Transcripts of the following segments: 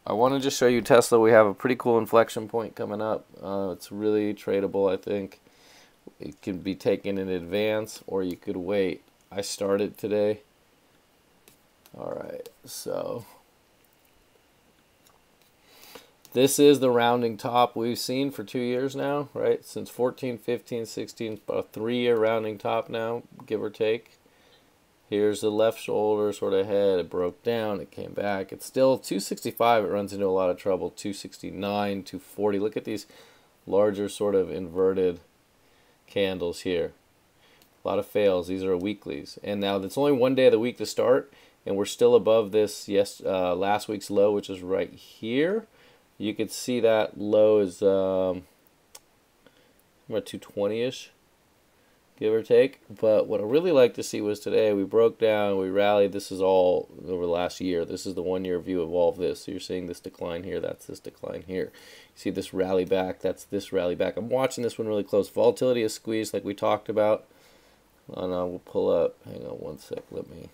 I want to just show you Tesla. We have a pretty cool inflection point coming up. It's really tradable, I think. It can be taken in advance or you could wait. I started today. Alright, so this is the rounding top we've seen for 2 years now, right? Since 14, 15, 16, about a 3-year rounding top now, give or take. Here's the left shoulder sort of head. It broke down. It came back. It's still 265. It runs into a lot of trouble. 269, 240. Look at these larger sort of inverted candles here. A lot of fails. These are weeklies. And now it's only one day of the week to start, and we're still above this last week's low, which is right here. You could see that low is about 220-ish. Give or take. But what I really like to see was today we broke down, we rallied. This is all over the last year. This is the 1-year view of all of this. So you're seeing this decline here, that's this decline here. You see this rally back, that's this rally back. I'm watching this one really close. Volatility is squeezed like we talked about. Oh no, we'll pull up. Hang on one sec, let me.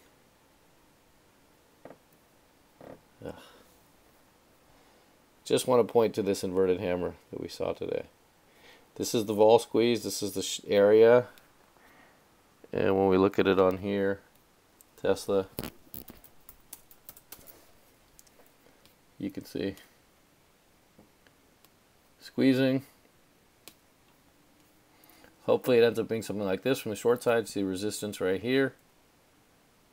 Just want to point to this inverted hammer that we saw today. This is the vol squeeze, this is the area. And when we look at it on here, Tesla, you can see squeezing. Hopefully it ends up being something like this from the short side. See resistance right here.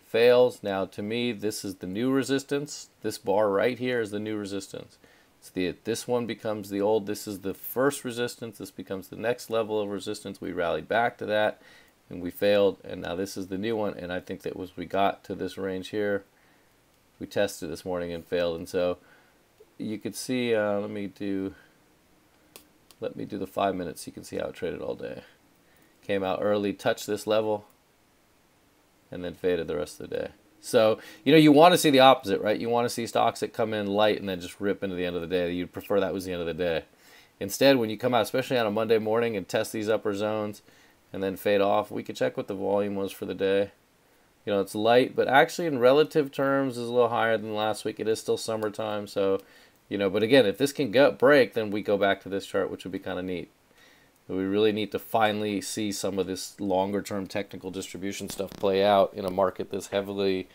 Fails. Now to me, this is the new resistance. This bar right here is the new resistance. This one becomes the old. This is the first resistance. This becomes the next level of resistance. We rallied back to that, and we failed. And now this is the new one. And I think that was we got to this range here. We tested this morning and failed. And so you could see. Let me do the 5 minutes. You can see how it traded all day. Came out early, touched this level, and then faded the rest of the day. So, you want to see the opposite, right? You want to see stocks that come in light and then just rip into the end of the day. You'd prefer that was the end of the day. Instead, when you come out, especially on a Monday morning, and test these upper zones and then fade off, we could check what the volume was for the day. It's light, but actually in relative terms is a little higher than last week. It is still summertime, so, but again, if this can break, then we go back to this chart, which would be kind of neat. We really need to finally see some of this longer-term technical distribution stuff play out in a market that's heavily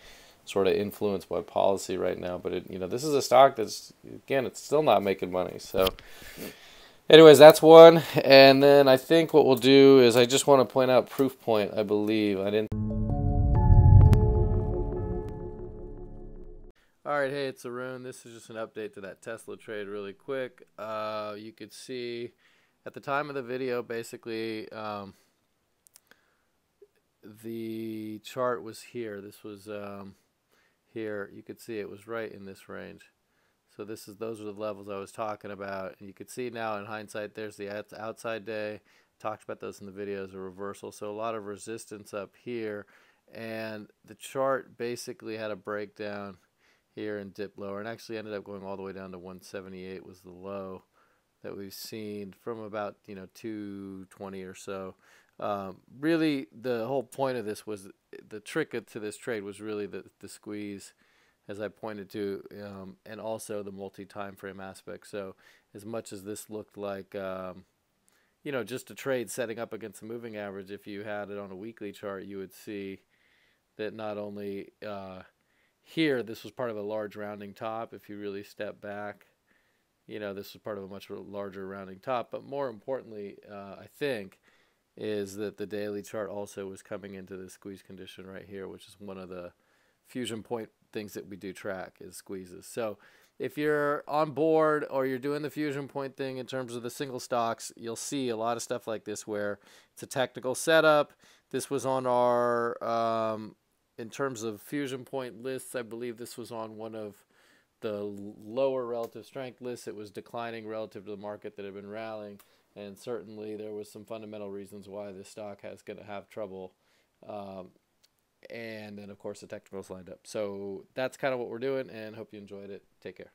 sort of influenced by policy right now. But this is a stock that's, again, it's still not making money. So, anyways, that's one. And then I think what we'll do is I just want to point out proof point. I believe I didn't. All right, hey, it's Arun. This is just an update to that Tesla trade, really quick. You could see. At the time of the video, basically, the chart was here. This was here. You could see it was right in this range. So those are the levels I was talking about. And you could see now in hindsight, there's the outside day. Talked about those in the video as a reversal. So a lot of resistance up here. And the chart basically had a breakdown here and dip lower. And actually ended up going all the way down to 178 was the low that we've seen from about 220 or so. Really, the whole point of this was the trick to this trade was really the squeeze, as I pointed to, and also the multi-time frame aspect. So as much as this looked like just a trade setting up against a moving average, if you had it on a weekly chart, you would see that not only here this was part of a large rounding top. If you really step back, this was part of a much larger rounding top. But more importantly, I think, is that the daily chart also was coming into the squeeze condition right here, which is one of the fusion point things that we do track is squeezes. So if you're on board or you're doing the fusion point thing in terms of the single stocks, you'll see a lot of stuff like this where it's a technical setup. This was on our, in terms of fusion point lists, I believe this was on one of the lower relative strength lists. It was declining relative to the market that had been rallying, and certainly there was some fundamental reasons why this stock is going to have trouble, and then of course the technicals lined up. So that's kind of what we're doing, and hope you enjoyed it. Take care.